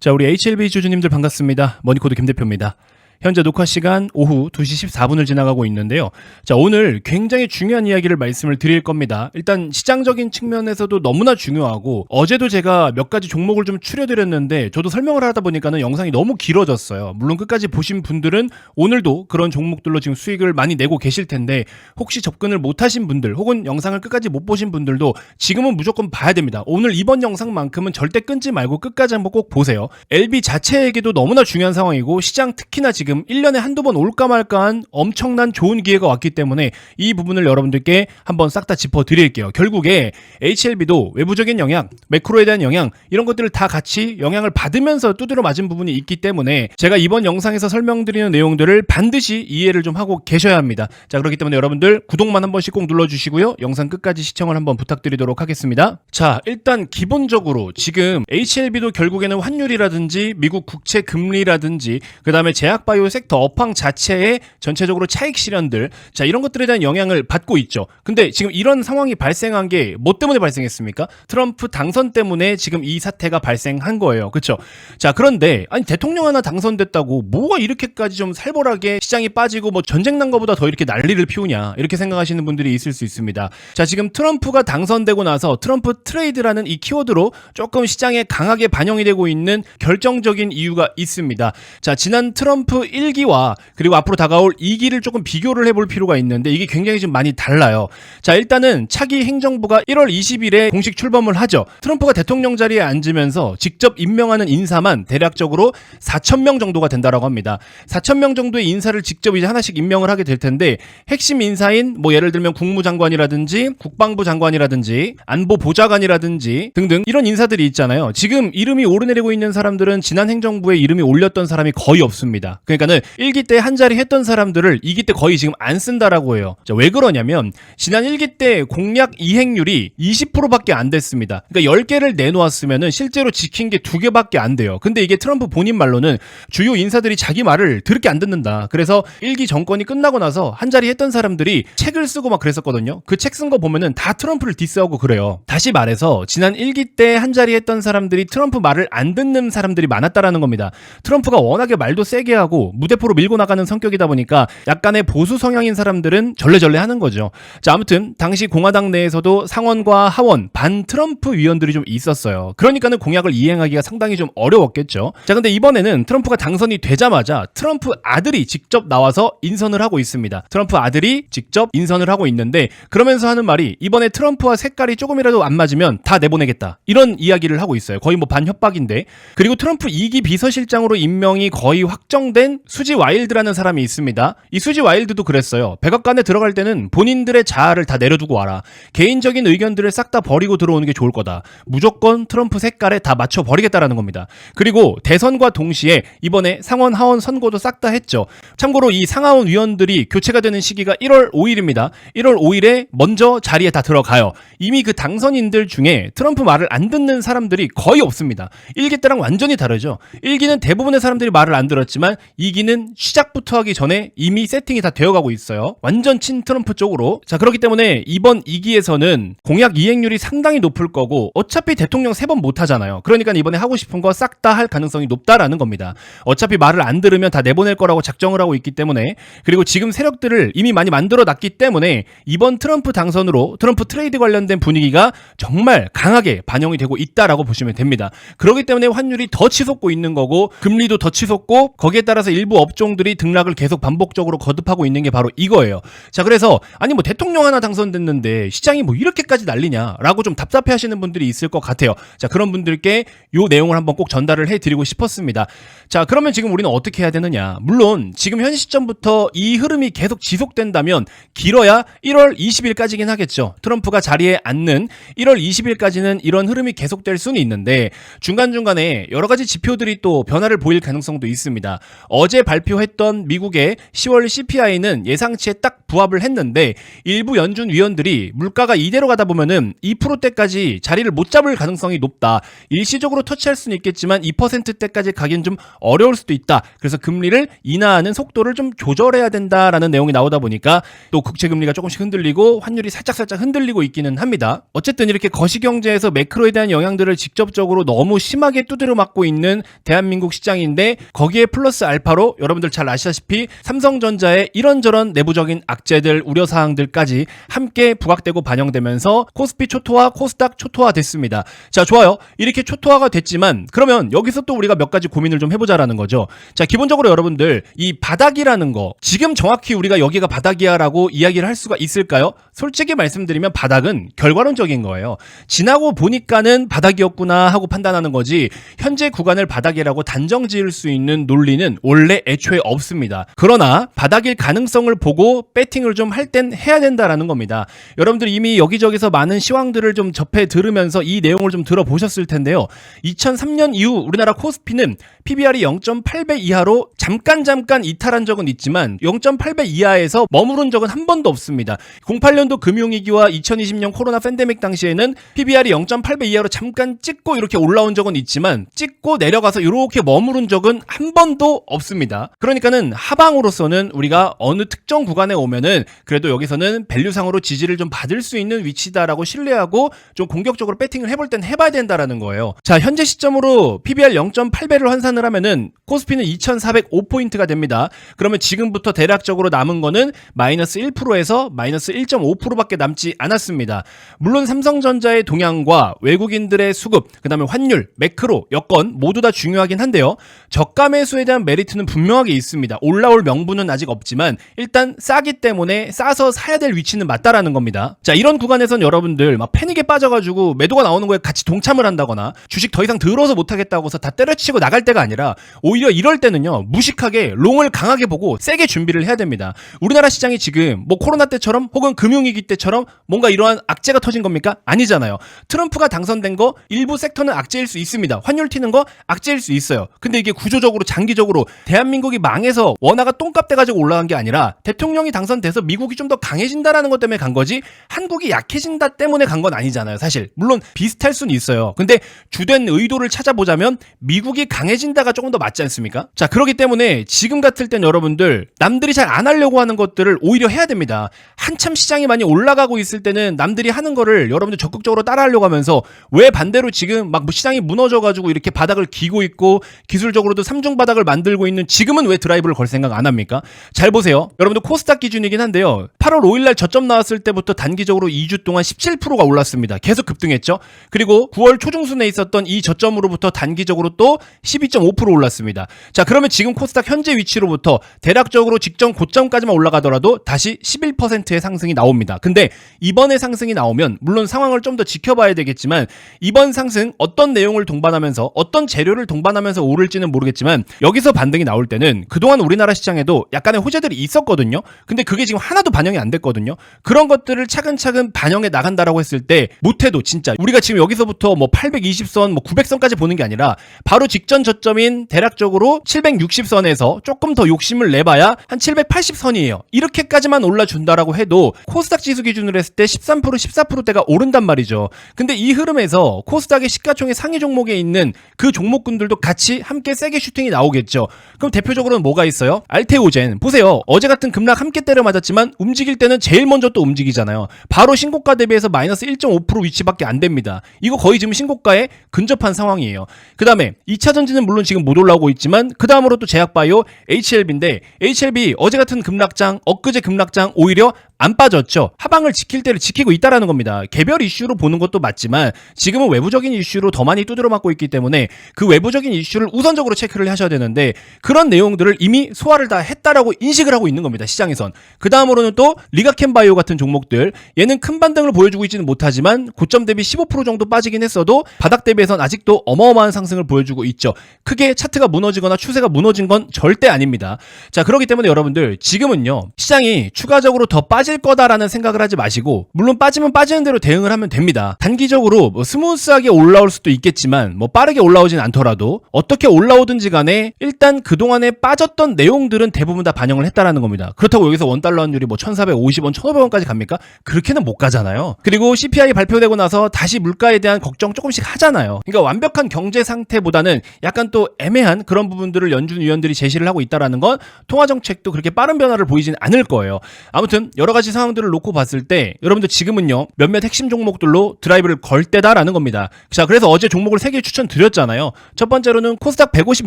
자, 우리 HLB 주주님들 반갑습니다. 머니코드 김대표입니다. 현재 녹화 시간 오후 2시 14분을 지나가고 있는데요. 자, 오늘 굉장히 중요한 이야기를 말씀을 드릴 겁니다. 일단 시장적인 측면에서도 너무나 중요하고, 어제도 제가 몇 가지 종목을 좀 추려드렸는데 저도 설명을 하다 보니까는 영상이 너무 길어졌어요. 물론 끝까지 보신 분들은 오늘도 그런 종목들로 지금 수익을 많이 내고 계실 텐데, 혹시 접근을 못 하신 분들 혹은 영상을 끝까지 못 보신 분들도 지금은 무조건 봐야 됩니다. 오늘 이번 영상만큼은 절대 끊지 말고 끝까지 한번 꼭 보세요. LB 자체에게도 너무나 중요한 상황이고, 시장 특히나 지금 1년에 한두 번 올까 말까한 엄청난 좋은 기회가 왔기 때문에 이 부분을 여러분들께 한번 싹 다 짚어드릴게요. 결국에 HLB도 외부적인 영향, 매크로에 대한 영향, 이런 것들을 다 같이 영향을 받으면서 두드려 맞은 부분이 있기 때문에 제가 이번 영상에서 설명드리는 내용들을 반드시 이해를 좀 하고 계셔야 합니다. 자, 그렇기 때문에 여러분들 구독만 한 번씩 꼭 눌러주시고요. 영상 끝까지 시청을 한번 부탁드리도록 하겠습니다. 자, 일단 기본적으로 지금 HLB도 결국에는 환율이라든지 미국 국채 금리라든지 그 다음에 제약바이오 섹터 업황 자체의 전체적으로 차익 실현들, 자, 이런 것들에 대한 영향을 받고 있죠. 근데 지금 이런 상황이 발생한 게 뭐 때문에 발생했습니까? 트럼프 당선 때문에 지금 이 사태가 발생한 거예요. 그렇죠? 자, 그런데 아니 대통령 하나 당선됐다고 뭐가 이렇게까지 좀 살벌하게 시장이 빠지고 뭐 전쟁 난 거보다 더 이렇게 난리를 피우냐, 이렇게 생각하시는 분들이 있을 수 있습니다. 자, 지금 트럼프가 당선되고 나서 트럼프 트레이드라는 이 키워드로 조금 시장에 강하게 반영이 되고 있는 결정적인 이유가 있습니다. 자, 지난 트럼프 1기와 그리고 앞으로 다가올 2기를 조금 비교를 해볼 필요가 있는데, 이게 굉장히 좀 많이 달라요. 자, 일단은 차기 행정부가 1월 20일에 공식 출범을 하죠. 트럼프가 대통령 자리에 앉으면서 직접 임명하는 인사만 대략적으로 4,000명 정도가 된다라고 합니다. 4,000명 정도의 인사를 직접 이제 하나씩 임명을 하게 될 텐데, 핵심 인사인 뭐 예를 들면 국무장관이라든지 국방부 장관이라든지 안보보좌관이라든지 등등 이런 인사들이 있잖아요. 지금 이름이 오르내리고 있는 사람들은 지난 행정부에 이름이 올렸던 사람이 거의 없습니다. 그러니까는 1기 때 한 자리 했던 사람들을 2기 때 거의 지금 안 쓴다라고 해요. 자, 왜 그러냐면 지난 1기 때 공약 이행률이 20%밖에 안 됐습니다. 그러니까 10개를 내놓았으면은 실제로 지킨 게 2개밖에 안 돼요. 근데 이게 트럼프 본인 말로는 주요 인사들이 자기 말을 들을게 안 듣는다. 그래서 1기 정권이 끝나고 나서 한 자리 했던 사람들이 책을 쓰고 막 그랬었거든요. 그 책 쓴 거 보면은 다 트럼프를 디스하고 그래요. 다시 말해서 지난 1기 때 한 자리 했던 사람들이 트럼프 말을 안 듣는 사람들이 많았다라는 겁니다. 트럼프가 워낙에 말도 세게 하고 무대포로 밀고 나가는 성격이다 보니까 약간의 보수 성향인 사람들은 절레절레 하는 거죠. 자, 아무튼 당시 공화당 내에서도 상원과 하원 반 트럼프 위원들이 좀 있었어요. 그러니까는 공약을 이행하기가 상당히 좀 어려웠겠죠. 자, 근데 이번에는 트럼프가 당선이 되자마자 트럼프 아들이 직접 나와서 인선을 하고 있습니다. 트럼프 아들이 직접 인선을 하고 있는데, 그러면서 하는 말이 이번에 트럼프와 색깔이 조금이라도 안 맞으면 다 내보내겠다, 이런 이야기를 하고 있어요. 거의 뭐 반협박인데. 그리고 트럼프 2기 비서실장으로 임명이 거의 확정된 수지 와일드라는 사람이 있습니다. 이 수지 와일드도 그랬어요. 백악관에 들어갈 때는 본인들의 자아를 다 내려두고 와라. 개인적인 의견들을 싹 다 버리고 들어오는 게 좋을 거다. 무조건 트럼프 색깔에 다 맞춰 버리겠다라는 겁니다. 그리고 대선과 동시에 이번에 상원 하원 선거도 싹 다 했죠. 참고로 이 상하원 위원들이 교체가 되는 시기가 1월 5일입니다. 1월 5일에 먼저 자리에 다 들어가요. 이미 그 당선인들 중에 트럼프 말을 안 듣는 사람들이 거의 없습니다. 1기 때랑 완전히 다르죠. 1기는 대부분의 사람들이 말을 안 들었지만 2기는 시작부터 하기 전에 이미 세팅이 다 되어가고 있어요. 완전 친 트럼프 쪽으로. 자, 그렇기 때문에 이번 2기에서는 공약 이행률이 상당히 높을 거고, 어차피 대통령 3번 못 하잖아요. 그러니까 이번에 하고 싶은 거 싹 다 할 가능성이 높다라는 겁니다. 어차피 말을 안 들으면 다 내보낼 거라고 작정을 하고 있기 때문에, 그리고 지금 세력들을 이미 많이 만들어 놨기 때문에 이번 트럼프 당선으로 트럼프 트레이드 관련된 분위기가 정말 강하게 반영이 되고 있다라고 보시면 됩니다. 그렇기 때문에 환율이 더 치솟고 있는 거고, 금리도 더 치솟고, 거기에 따라서 일부 업종들이 등락을 계속 반복적으로 거듭하고 있는 게 바로 이거예요. 자, 그래서 아니 뭐 대통령 하나 당선됐는데 시장이 뭐 이렇게까지 난리냐라고 좀 답답해 하시는 분들이 있을 것 같아요. 자, 그런 분들께 요 내용을 한번 꼭 전달을 해드리고 싶었습니다. 자, 그러면 지금 우리는 어떻게 해야 되느냐. 물론 지금 현 시점부터 이 흐름이 계속 지속된다면 길어야 1월 20일까지긴 하겠죠. 트럼프가 자리에 앉는 1월 20일까지는 이런 흐름이 계속될 수는 있는데, 중간중간에 여러 가지 지표들이 또 변화를 보일 가능성도 있습니다. 어제 발표했던 미국의 10월 CPI는 예상치에 딱 부합을 했는데 일부 연준 위원들이 물가가 이대로 가다 보면은 2%대까지 자리를 못 잡을 가능성이 높다. 일시적으로 터치할 수는 있겠지만 2%대까지 가긴 좀 어려울 수도 있다. 그래서 금리를 인하하는 속도를 좀 조절해야 된다라는 내용이 나오다 보니까 또 국채 금리가 조금씩 흔들리고 환율이 살짝 흔들리고 있기는 합니다. 어쨌든 이렇게 거시경제에서 매크로에 대한 영향들을 직접적으로 너무 심하게 두드려 맞고 있는 대한민국 시장인데 거기에 플러스 알파로 여러분들 잘 아시다시피 삼성전자의 이런저런 내부적인 악재들 우려사항들까지 함께 부각되고 반영되면서 코스피 초토화 코스닥 초토화 됐습니다. 자, 좋아요. 이렇게 초토화가 됐지만 그러면 여기서 또 우리가 몇 가지 고민을 좀 해보자라는 거죠. 자, 기본적으로 여러분들 이 바닥이라는 거 지금 정확히 우리가 여기가 바닥이야라고 이야기를 할 수가 있을까요? 솔직히 말씀드리면 바닥은 결과론적인 거예요. 지나고 보니까는 바닥이었구나 하고 판단하는 거지 현재 구간을 바닥이라고 단정 지을 수 있는 논리는 원래 애초에 없습니다. 그러나 바닥일 가능성을 보고 배팅을 좀 할 땐 해야 된다라는 겁니다. 여러분들 이미 여기저기서 많은 시황들을 좀 접해 들으면서 이 내용을 좀 들어보셨을 텐데요. 2003년 이후 우리나라 코스피는 PBR이 0.8배 이하로 잠깐 이탈한 적은 있지만 0.8배 이하에서 머무른 적은 한 번도 없습니다. 08년도 금융위기와 2020년 코로나 팬데믹 당시에는 PBR이 0.8배 이하로 잠깐 찍고 이렇게 올라온 적은 있지만 찍고 내려가서 이렇게 머무른 적은 한 번도 없습니다. 그러니까는 하방으로서는 우리가 어느 특정 구간에 오면은 그래도 여기서는 밸류상으로 지지를 좀 받을 수 있는 위치다라고 신뢰하고 좀 공격적으로 배팅을 해볼 땐 해봐야 된다라는 거예요. 자, 현재 시점으로 PBR 0.8배를 환산을 하면은 코스피는 2405포인트가 됩니다. 그러면 지금부터 대략적으로 남은 거는 마이너스 1%에서 마이너스 1.5%밖에 남지 않았습니다. 물론 삼성전자의 동향과 외국인들의 수급, 그 다음에 환율, 매크로, 여건 모두 다 중요하긴 한데요. 저가 매수에 대한 메리트는 분명하게 있습니다. 올라올 명분은 아직 없지만 일단 싸기 때문에 싸서 사야 될 위치는 맞다라는 겁니다. 자, 이런 구간에선 여러분들 막 패닉에 빠져가지고 매도가 나오는 거에 같이 동참을 한다거나 주식 더 이상 들어서 못하겠다고 해서 다 때려치고 나갈 때가 아니라 오히려 이럴 때는요 무식하게 롱을 강하게 보고 세게 준비를 해야 됩니다. 우리나라 시장이 지금 뭐 코로나 때처럼 혹은 금융위기 때처럼 뭔가 이러한 악재가 터진 겁니까? 아니잖아요. 트럼프가 당선된 거 일부 섹터는 악재일 수 있습니다. 환율 튀는 거 악재일 수 있어요. 근데 이게 구조적으로 장기적으로 대한민국이 망해서 원화가 똥값 돼가지고 올라간 게 아니라 대통령이 당선돼서 미국이 좀 더 강해진다라는 것 때문에 간 거지 한국이 약해진다 때문에 간 건 아니잖아요. 사실 물론 비슷할 수는 있어요. 근데 주된 의도를 찾아보자면 미국이 강해진다가 조금 더 맞지 않습니까? 자, 그렇기 때문에 지금 같을 땐 여러분들 남들이 잘 안 하려고 하는 것들을 오히려 해야 됩니다. 한참 시장이 많이 올라가고 있을 때는 남들이 하는 거를 여러분들 적극적으로 따라하려고 하면서 왜 반대로 지금 막 시장이 무너져가지고 이렇게 바닥을 기고 있고 기술적으로도 3중 바닥을 만들고 있는 지금은 왜 드라이브를 걸 생각 안 합니까? 잘 보세요. 여러분들 코스닥 기준이긴 한데요. 8월 5일날 저점 나왔을 때부터 단기적으로 2주 동안 17%가 올랐습니다. 계속 급등했죠. 그리고 9월 초중순에 있었던 이 저점으로부터 단기적으로 또 12.5% 올랐습니다. 자, 그러면 지금 코스닥 현재 위치로부터 대략적으로 직전 고점까지만 올라가더라도 다시 11%의 상승이 나옵니다. 근데 이번에 상승이 나오면 물론 상황을 좀 더 지켜봐야 되겠지만 이번 상승 어떤 내용을 동반하면서 어떤 재료를 동반하면서 오를지는 모르겠지만 여기서 반등이 나올 때는 그동안 우리나라 시장에도 약간의 호재들이 있었거든요. 근데 그게 지금 하나도 반영이 안 됐거든요. 그런 것들을 차근차근 반영해 나간다라고 했을 때 못해도 진짜 우리가 지금 여기서부터 뭐 820선 뭐 900선까지 보는 게 아니라 바로 직전 저점인 대략적으로 760선에서 조금 더 욕심을 내봐야 한 780선이에요. 이렇게까지만 올라준다라고 해도 코스닥 지수 기준으로 했을 때 13% 14%대가 오른단 말이죠. 근데 이 흐름에서 코스닥의 시가총액 상위 종목에 있는 그 종목군들도 같이 함께 세게 슈팅이 나오겠죠. 그럼 대표적으로는 뭐가 있어요? 알테오젠. 보세요. 어제 같은 급락 함께 때려 맞았지만 움직일 때는 제일 먼저 또 움직이잖아요. 바로 신고가 대비해서 마이너스 1.5% 위치밖에 안 됩니다. 이거 거의 지금 신고가에 근접한 상황이에요. 그 다음에 2차 전지는 물론 지금 못 올라오고 있지만 그 다음으로 또 제약바이오 HLB인데 HLB 어제 같은 급락장 엊그제 급락장 오히려 안 빠졌죠. 하방을 지킬 때를 지키고 있다라는 겁니다. 개별 이슈로 보는 것도 맞지만 지금은 외부적인 이슈로 더 많이 두드려 맞고 있기 때문에 그 외부적인 이슈를 우선적으로 체크를 하셔야 되는데 그런 내용들을 이미 소화를 다 했다라고 인식을 하고 있는 겁니다. 시장에선. 그 다음으로는 또 리가켄바이오 같은 종목들 얘는 큰 반등을 보여주고 있지는 못하지만 고점 대비 15% 정도 빠지긴 했어도 바닥 대비해선 아직도 어마어마한 상승을 보여주고 있죠. 크게 차트가 무너지거나 추세가 무너진 건 절대 아닙니다. 자, 그렇기 때문에 여러분들 지금은요 시장이 추가적으로 더 빠지 빠질 거다라는 생각을 하지 마시고, 물론 빠지면 빠지는 대로 대응을 하면 됩니다. 단기적으로 뭐 스무스하게 올라올 수도 있겠지만 뭐 빠르게 올라오진 않더라도 어떻게 올라오든지 간에 일단 그동안에 빠졌던 내용들은 대부분 다 반영을 했다라는 겁니다. 그렇다고 여기서 원달러 환율이 뭐 1,450원, 1,500원까지 갑니까? 그렇게는 못 가잖아요. 그리고 CPI 발표되고 나서 다시 물가에 대한 걱정 조금씩 하잖아요. 그러니까 완벽한 경제 상태보다는 약간 또 애매한 그런 부분들을 연준 위원들이 제시를 하고 있다라는 건 통화정책도 그렇게 빠른 변화를 보이진 않을 거예요. 아무튼 여러 가지 상황들을 놓고 봤을 때 여러분들 지금은요 몇몇 핵심 종목들로 드라이브를 걸 때다라는 겁니다. 자, 그래서 어제 종목을 3개 추천드렸잖아요. 첫 번째로는 코스닥 150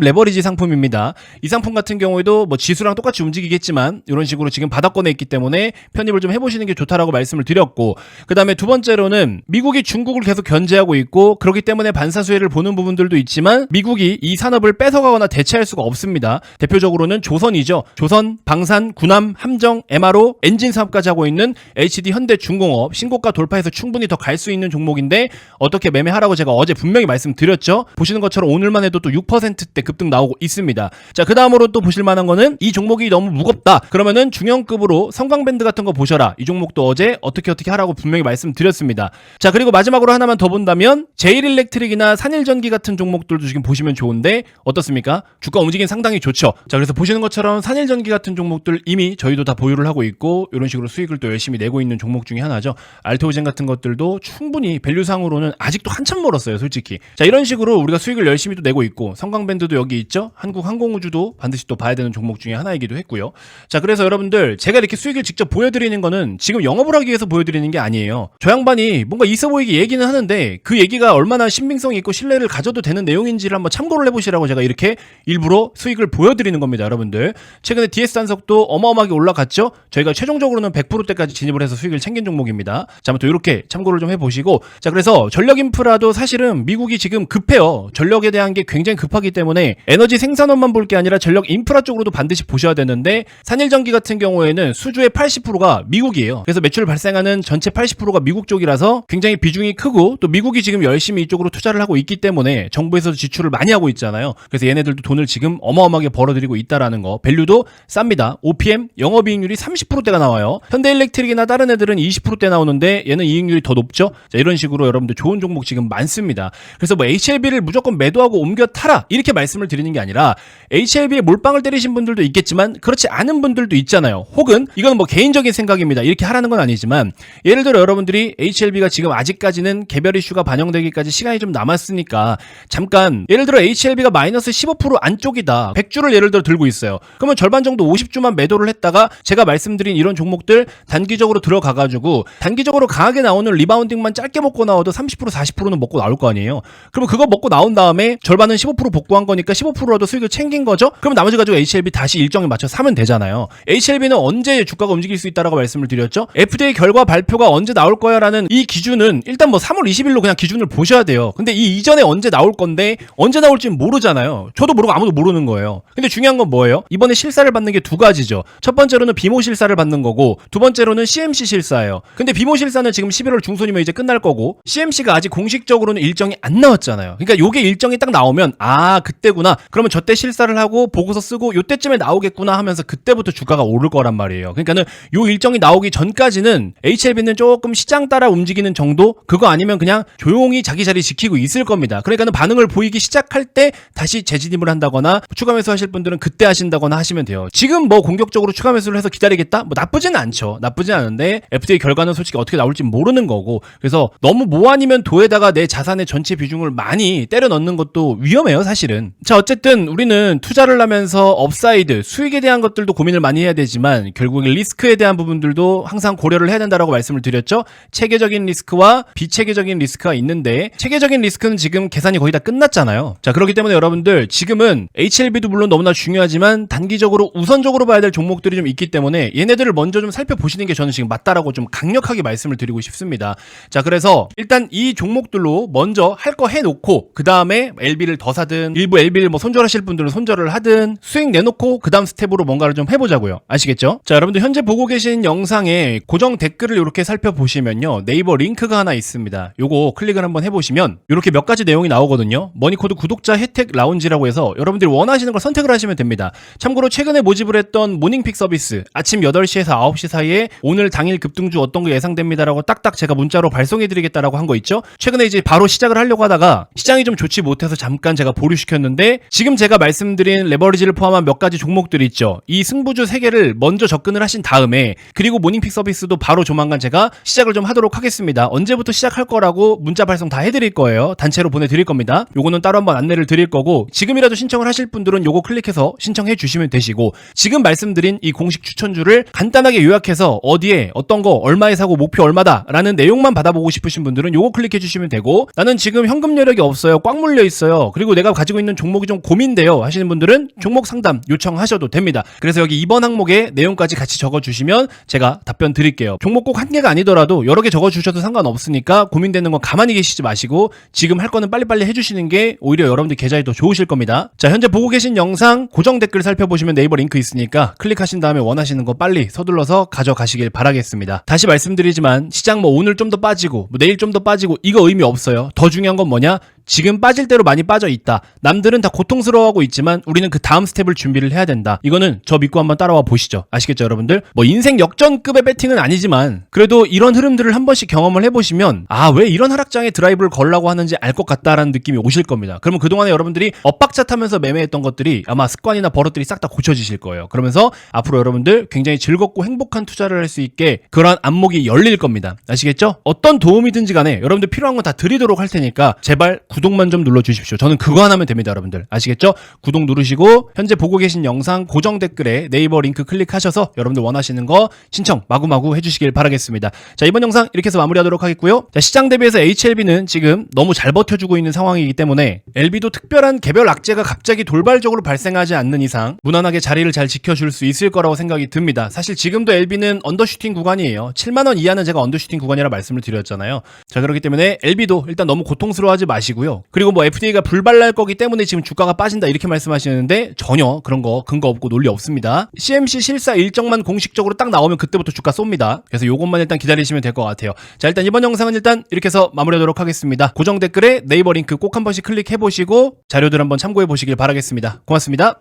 레버리지 상품입니다. 이 상품 같은 경우에도 뭐 지수랑 똑같이 움직이겠지만 이런 식으로 지금 바닥권에 있기 때문에 편입을 좀 해보시는 게 좋다라고 말씀을 드렸고, 그 다음에 두 번째로는 미국이 중국을 계속 견제하고 있고 그렇기 때문에 반사수혜를 보는 부분들도 있지만 미국이 이 산업을 뺏어가거나 대체할 수가 없습니다. 대표적으로는 조선이죠. 조선, 방산, 군함, 함정, MRO, 엔진 사업까지 하고 있는 HD 현대중공업 신고가 돌파해서 충분히 더 갈 수 있는 종목인데 어떻게 매매하라고 제가 어제 분명히 말씀드렸죠. 보시는 것처럼 오늘만 해도 또 6%대 급등 나오고 있습니다. 자, 그 다음으로 또 보실 만한 거는 이 종목이 너무 무겁다 그러면은 중형급으로 성광밴드 같은 거 보셔라. 이 종목도 어제 어떻게 하라고 분명히 말씀드렸습니다. 자, 그리고 마지막으로 하나만 더 본다면 제일일렉트릭이나 산일전기 같은 종목들도 지금 보시면 좋은데 어떻습니까? 주가 움직임 상당히 좋죠. 자, 그래서 보시는 것처럼 산일전기 같은 종목들 이미 저희도 다 보유를 하고 있고 이런 식으로 수익을 또 열심히 내고 있는 종목 중에 하나죠. 알토오젠 같은 것들도 충분히 밸류상으로는 아직도 한참 멀었어요, 솔직히. 자, 이런 식으로 우리가 수익을 열심히 또 내고 있고 성광밴드도 여기 있죠. 한국항공우주도 반드시 또 봐야 되는 종목 중에 하나이기도 했고요. 자, 그래서 여러분들 제가 이렇게 수익을 직접 보여드리는 거는 지금 영업을 하기 위해서 보여드리는 게 아니에요. 저 양반이 뭔가 있어 보이게 얘기는 하는데 그 얘기가 얼마나 신빙성이 있고 신뢰를 가져도 되는 내용인지를 한번 참고를 해보시라고 제가 이렇게 일부러 수익을 보여드리는 겁니다, 여러분들. 최근에 DS 한석도 어마어마하게 올라갔죠. 저희가 최종적으로는 100%대까지 진입을 해서 수익을 챙긴 종목입니다. 자, 아무튼 이렇게 참고를 좀 해보시고, 자, 그래서 전력인프라도 사실은 미국이 지금 급해요. 전력에 대한 게 굉장히 급하기 때문에 에너지 생산원만 볼 게 아니라 전력 인프라 쪽으로도 반드시 보셔야 되는데 산일전기 같은 경우에는 수주의 80%가 미국이에요. 그래서 매출 발생하는 전체 80%가 미국 쪽이라서 굉장히 비중이 크고 또 미국이 지금 열심히 이쪽으로 투자를 하고 있기 때문에 정부에서도 지출을 많이 하고 있잖아요. 그래서 얘네들도 돈을 지금 어마어마하게 벌어들이고 있다라는 거. 밸류도 쌉니다. OPM 영업이익률이 30%대가 나와요. 현대일렉트릭이나 다른 애들은 20%대 나오는데 얘는 이익률이 더 높죠. 자, 이런 식으로 여러분들 좋은 종목 지금 많습니다. 그래서 뭐 HLB를 무조건 매도하고 옮겨 타라 이렇게 말씀을 드리는 게 아니라 HLB에 몰빵을 때리신 분들도 있겠지만 그렇지 않은 분들도 있잖아요. 혹은 이건 뭐 개인적인 생각입니다. 이렇게 하라는 건 아니지만 예를 들어 여러분들이 HLB가 지금 아직까지는 개별 이슈가 반영되기까지 시간이 좀 남았으니까 잠깐 예를 들어 HLB가 마이너스 15% 안쪽이다. 100주를 예를 들어 들고 있어요. 그러면 절반 정도 50주만 매도를 했다가 제가 말씀드린 이런 종목들 단기적으로 들어가가지고 단기적으로 강하게 나오는 리바운딩만 짧게 먹고 나와도 30% 40%는 먹고 나올 거 아니에요. 그러면 그거 먹고 나온 다음에 절반은 15% 복구한 거니까 15%라도 수익을 챙긴 거죠. 그럼 나머지 가지고 HLB 다시 일정에 맞춰 사면 되잖아요. HLB는 언제 주가가 움직일 수 있다라고 말씀을 드렸죠. FDA 결과 발표가 언제 나올 거야 라는 이 기준은 일단 뭐 3월 20일로 그냥 기준을 보셔야 돼요. 근데 이 이전에 언제 나올 건데 언제 나올지는 모르잖아요. 저도 모르고 아무도 모르는 거예요. 근데 중요한 건 뭐예요? 이번에 실사를 받는 게 두 가지죠. 첫 번째로는 비모 실사를 받는 거고 두 번째로는 CMC 실사예요. 근데 비모 실사는 지금 11월 중순이면 이제 끝날 거고 CMC가 아직 공식적으로는 일정이 안 나왔잖아요. 그러니까 요게 일정이 딱 나오면 아 그때구나. 그러면 저때 실사를 하고 보고서 쓰고 요때쯤에 나오겠구나 하면서 그때부터 주가가 오를 거란 말이에요. 그러니까는 요 일정이 나오기 전까지는 HLB는 조금 시장 따라 움직이는 정도? 그거 아니면 그냥 조용히 자기 자리 지키고 있을 겁니다. 그러니까는 반응을 보이기 시작할 때 다시 재진입을 한다거나 추가 매수 하실 분들은 그때 하신다거나 하시면 돼요. 지금 뭐 공격적으로 추가 매수를 해서 기다리겠다? 뭐 나쁘진 않죠. 나쁘진 않은데 FDA 결과는 솔직히 어떻게 나올지 모르는 거고 그래서 너무 뭐 아니면 도에다가 내 자산의 전체 비중을 많이 때려 넣는 것도 위험해요, 사실은. 자, 어쨌든 우리는 투자를 하면서 업사이드, 수익에 대한 것들도 고민을 많이 해야 되지만 결국에 리스크에 대한 부분들도 항상 고려를 해야 된다라고 말씀을 드렸죠. 체계적인 리스크와 비체계적인 리스크가 있는데 체계적인 리스크는 지금 계산이 거의 다 끝났잖아요. 자, 그렇기 때문에 여러분들 지금은 HLB도 물론 너무나 중요하지만 단기적으로 우선적으로 봐야 될 종목들이 좀 있기 때문에 얘네들을 먼저 좀 살펴보시는 게 저는 지금 맞다라고 좀 강력하게 말씀을 드리고 싶습니다. 자, 그래서 일단 이 종목들로 먼저 할 거 해놓고 그 다음에 LB를 더 사든 일부 LB를 뭐 손절하실 분들은 손절을 하든 수익 내놓고 그 다음 스텝으로 뭔가를 좀 해보자고요. 아시겠죠? 자, 여러분들 현재 보고 계신 영상에 고정 댓글을 이렇게 살펴보시면요 네이버 링크가 하나 있습니다. 요거 클릭을 한번 해보시면 이렇게 몇 가지 내용이 나오거든요. 머니코드 구독자 혜택 라운지라고 해서 여러분들이 원하시는 걸 선택을 하시면 됩니다. 참고로 최근에 모집을 했던 모닝픽 서비스 아침 8시에서 9시 7시 사이에 오늘 당일 급등주 어떤 거 예상됩니다라고 딱딱 제가 문자로 발송해드리겠다라고 한 거 있죠. 최근에 이제 바로 시작을 하려고 하다가 시장이 좀 좋지 못해서 잠깐 제가 보류시켰는데 지금 제가 말씀드린 레버리지를 포함한 몇 가지 종목들이 있죠. 이 승부주 3개를 먼저 접근을 하신 다음에 그리고 모닝픽 서비스도 바로 조만간 제가 시작을 좀 하도록 하겠습니다. 언제부터 시작할 거라고 문자 발송 다 해드릴 거예요. 단체로 보내드릴 겁니다. 요거는 따로 한번 안내를 드릴 거고 지금이라도 신청을 하실 분들은 요거 클릭해서 신청해 주시면 되시고 지금 말씀드린 이 공식 추천주를 간단하게 요약해서 어디에 어떤 거 얼마에 사고 목표 얼마다 라는 내용만 받아보고 싶으신 분들은 요거 클릭해 주시면 되고 나는 지금 현금 여력이 없어요. 꽉 물려 있어요. 그리고 내가 가지고 있는 종목이 좀 고민돼요 하시는 분들은 종목 상담 요청하셔도 됩니다. 그래서 여기 이번 항목에 내용까지 같이 적어주시면 제가 답변 드릴게요. 종목 꼭 한 개가 아니더라도 여러 개 적어주셔도 상관없으니까 고민되는 건 가만히 계시지 마시고 지금 할 거는 빨리빨리 해주시는 게 오히려 여러분들 계좌에 더 좋으실 겁니다. 자, 현재 보고 계신 영상 고정 댓글 살펴보시면 네이버 링크 있으니까 클릭하신 다음에 원하시는 거 빨리 서둘러서 가져가시길 바라겠습니다. 다시 말씀드리지만 시장 뭐 오늘 좀 더 빠지고 뭐 내일 좀 더 빠지고 이거 의미 없어요. 더 중요한 건 뭐냐? 지금 빠질 대로 많이 빠져 있다. 남들은 다 고통스러워하고 있지만 우리는 그 다음 스텝을 준비를 해야 된다. 이거는 저 믿고 한번 따라와 보시죠. 아시겠죠, 여러분들? 뭐 인생 역전급의 배팅은 아니지만 그래도 이런 흐름들을 한 번씩 경험을 해보시면 아, 왜 이런 하락장에 드라이브를 걸라고 하는지 알 것 같다라는 느낌이 오실 겁니다. 그러면 그동안에 여러분들이 엇박자 타면서 매매했던 것들이 아마 습관이나 버릇들이 싹 다 고쳐지실 거예요. 그러면서 앞으로 여러분들 굉장히 즐겁고 행복한 투자를 할 수 있게 그러한 안목이 열릴 겁니다. 아시겠죠? 어떤 도움이든지 간에 여러분들 필요한 건 다 드리도록 할 테니까 제발 구독만 좀 눌러주십시오. 저는 그거 하나면 됩니다, 여러분들. 아시겠죠? 구독 누르시고 현재 보고 계신 영상 고정 댓글에 네이버 링크 클릭하셔서 여러분들 원하시는 거 신청 마구마구 해주시길 바라겠습니다. 자, 이번 영상 이렇게 해서 마무리하도록 하겠고요. 자, 시장 대비해서 HLB는 지금 너무 잘 버텨주고 있는 상황이기 때문에 LB도 특별한 개별 악재가 갑자기 돌발적으로 발생하지 않는 이상 무난하게 자리를 잘 지켜줄 수 있을 거라고 생각이 듭니다. 사실 지금도 LB는 언더슈팅 구간이에요. 7만원 이하는 제가 언더슈팅 구간이라 말씀을 드렸잖아요. 자, 그렇기 때문에 LB도 일단 너무 고통스러워하지 마시고요. 그리고 뭐 FDA가 불발날 거기 때문에 지금 주가가 빠진다 이렇게 말씀하시는데 전혀 그런 거 근거 없고 논리 없습니다. CMC 실사 일정만 공식적으로 딱 나오면 그때부터 주가 쏩니다. 그래서 요것만 일단 기다리시면 될 것 같아요. 자, 일단 이번 영상은 일단 이렇게 해서 마무리하도록 하겠습니다. 고정 댓글에 네이버 링크 꼭 한 번씩 클릭해 보시고 자료들 한번 참고해 보시길 바라겠습니다. 고맙습니다.